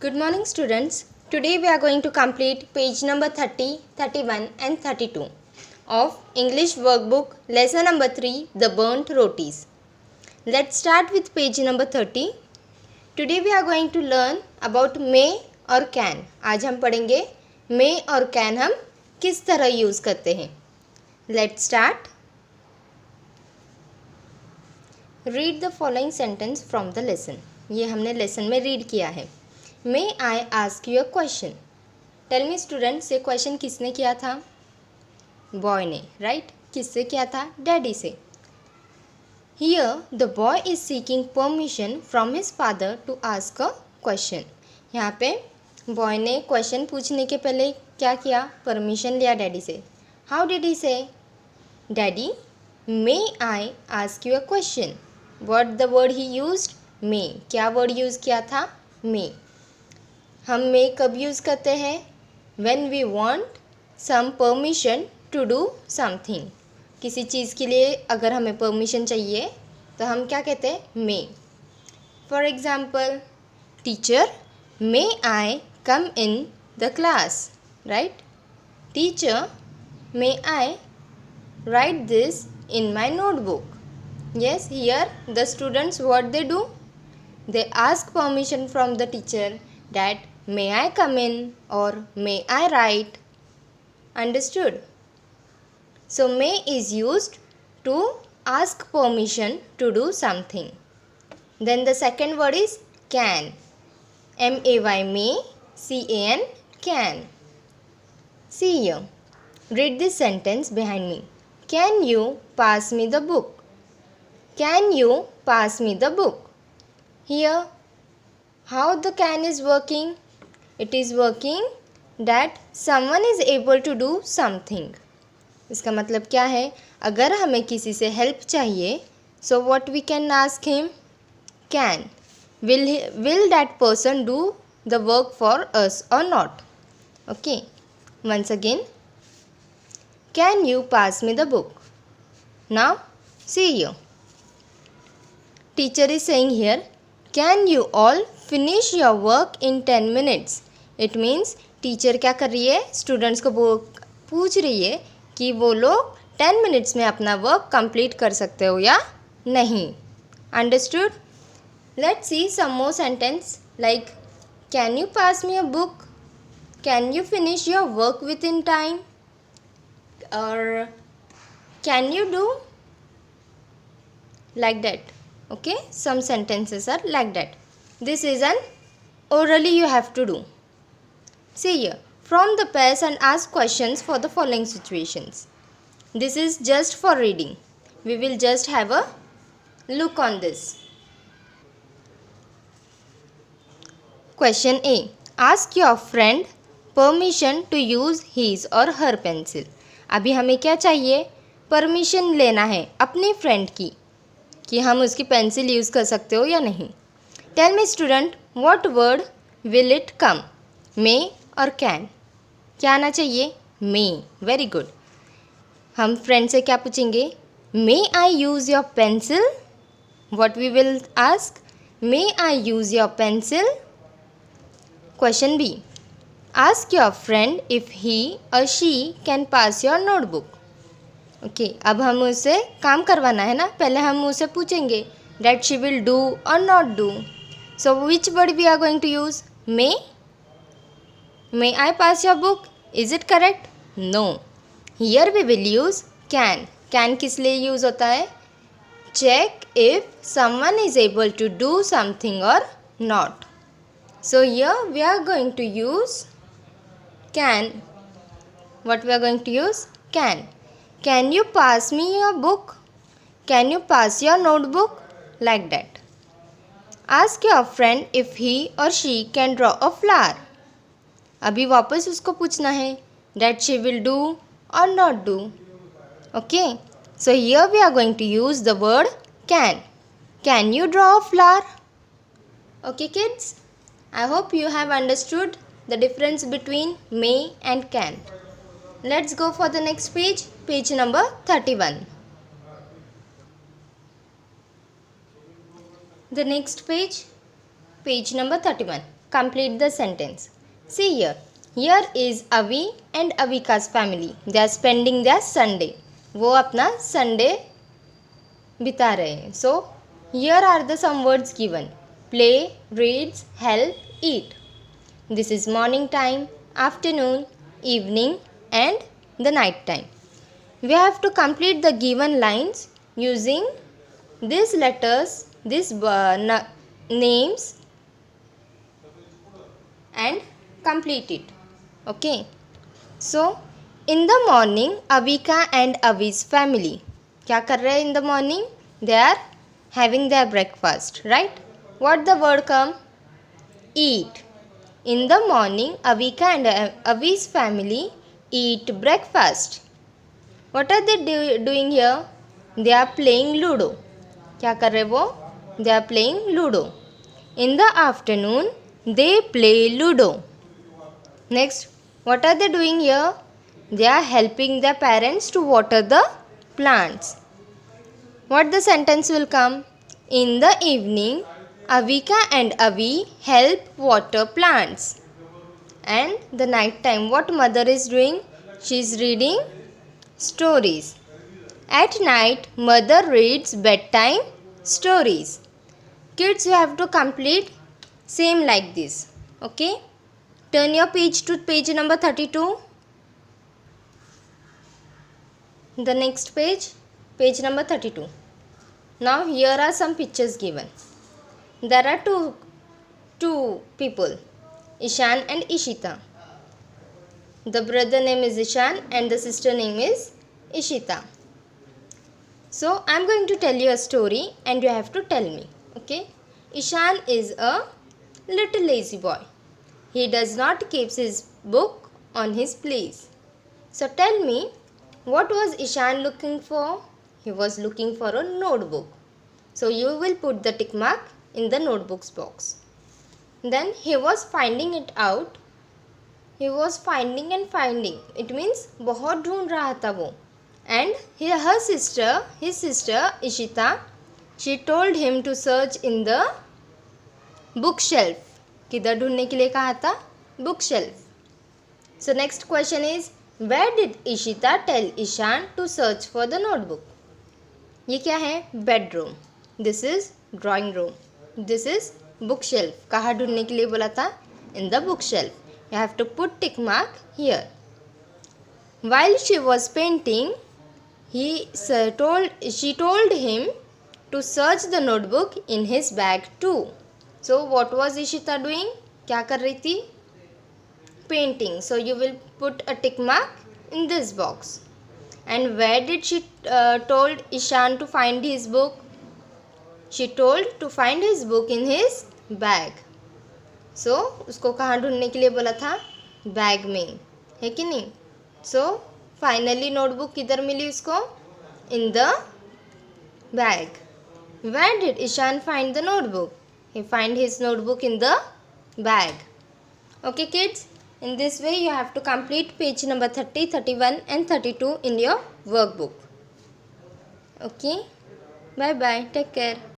Good morning students. Today we are going to complete page number 30, 31 and 32 of English workbook lesson number 3 The Burnt Rotis. Let's start with page number 30. Today we are going to learn about may और can. आज हम पढ़ेंगे may और can हम किस तरह use करते हैं. Let's start. Read the following sentence from the lesson. ये हमने लेसन में रीड किया है. May I ask you a question? Tell me students, ये क्वेश्चन किसने किया था? बॉय ने, राइट? किससे किया था? डैडी से. Here the boy is seeking permission from his father to ask a question. यहाँ पे बॉय ने क्वेश्चन पूछने के पहले क्या किया? परमिशन लिया डैडी से. How did he say? Daddy, may I ask you a question? What the word he used? May. क्या वर्ड यूज़ किया था? May. हम मे कब यूज़ करते हैं? When we want some permission to do something. किसी चीज़ के लिए अगर हमें परमिशन चाहिए तो हम क्या कहते हैं? May. For example, teacher may I come in the class, right? Teacher may I write this in my notebook. Yes, here the students, what they do? They ask permission from the teacher that may I come in or may I write. Understood? So may is used to ask permission to do something. Then the second word is can. M-A-Y, may, C-A-N, can. See here. Read this sentence behind me. Can you pass me the book? Can you pass me the book? Here, how the can is working? It is working that someone is able to do something. इसका मतलब क्या है? अगर हमें किसी से help चाहिए, so what we can ask him? Can. Will that person do the work for us or not? Okay. Once again, can you pass me the book? Now, see here. Teacher is saying here, can you all finish your work in 10 minutes? It means teacher क्या कर रही है? Students को वो पूछ रही है कि वो लोग 10 मिनट्स में अपना वर्क कंप्लीट कर सकते हो या नहीं. Understood? Let's see some more sentence like can you pass me a book? Can you finish your work within time? और can you do? Like that. Okay, some sentences are like that. This is an orally you have to do. See here, from the pairs and ask questions for the following situations. This is just for reading. We will just have a look on this. Question A. Ask your friend permission to use his or her pencil. अभी हमें क्या चाहिए? Permission लेना है अपने friend की कि हम उसकी पेंसिल यूज़ कर सकते हो या नहीं. Tell me student, what word will it come? May or can? क्या आना चाहिए? मे. Very good. हम फ्रेंड से क्या पूछेंगे? May I use your pencil? What we will ask? May I use your pencil? Question B. Ask your friend if he or she can pass your notebook. Okay, अब हम उससे काम करवाना है ना. पहले हम उससे पूछेंगे that she will do or not do. So which word we are going to use? May I pass your book? Is it correct? No. Here we will use can. Can किस लिए यूज़ होता है? Check if someone is able to do something or not. So here we are going to use can. What we are going to use? Can. Can you pass me your book? Can you pass your notebook? Like that. Ask your friend if he or she can draw a flower. अभी वापस उसको पूछना है that she will do or not do. Okay. So here we are going to use the word can. Can you draw a flower? Okay kids. I hope you have understood the difference between may and can. Let's go for the next page, page number 31. The next page, page number 31. complete the sentence. See here. Here is Avi and Avika's family. They are spending their Sunday. वो अपना Sunday बिता रहे हैं. So here are the some words given. Play, reads, help, eat. This is morning time, afternoon, evening and the night time. We have to complete the given lines using these letters, these names and complete it. Okay. So in the morning, Avika and Avi's family क्या कर रहे हैं in the morning? They are having their breakfast, right? What the word come? Eat. In the morning, Avika and Avi's family eat breakfast. What are they doing here? They are playing Ludo. क्या कर रहे वो? They are playing Ludo. In the afternoon, they play Ludo. Next, what are they doing here? They are helping their parents to water the plants. What the sentence will come? In the evening, Avika and Avi help water plants. And the night time, what mother is doing? She is reading stories. At night, mother reads bedtime stories. Kids, you have to complete same like this. Okay? Turn your page to page number 32. The next page, page number 32. Now here are some pictures given. There are two people, Ishan and Ishita. The brother name is Ishan and the sister name is Ishita. So I am going to tell you a story and you have to tell me. Okay? Ishan is a little lazy boy. He does not keep his book on his place. So tell me, what was Ishan looking for? He was looking for a notebook. So you will put the tick mark in the notebooks box. Then he was finding it out. He was finding and finding. It means बहुत ढूंढ रहा था वो. And his sister Ishita, she told him to search in the bookshelf. किधर ढूंढने के लिए कहा था? Bookshelf. So next question is, where did Ishita tell Ishan to search for the notebook? ये क्या है? Bedroom. This is drawing room. This is bookshelf. कहाँ ढूंढने के लिए बोला था? In the bookshelf. You have to put tick mark here. While she was painting, she told him to search the notebook in his bag too. So what was Ishita doing? क्या कर रही थी? Painting. So you will put a tick mark in this box. And where did she told Ishan to find his book? She told to find his book in his bag. So उसको कहाँ ढूंढने के लिए बोला था? Bag में, है कि नहीं? So finally notebook किधर मिली उसको? In the bag. Where did Ishan find the notebook? He find his notebook in the bag. Okay kids, in this way you have to complete page number 30, 31 and 32 in your workbook. Okay, bye bye, take care.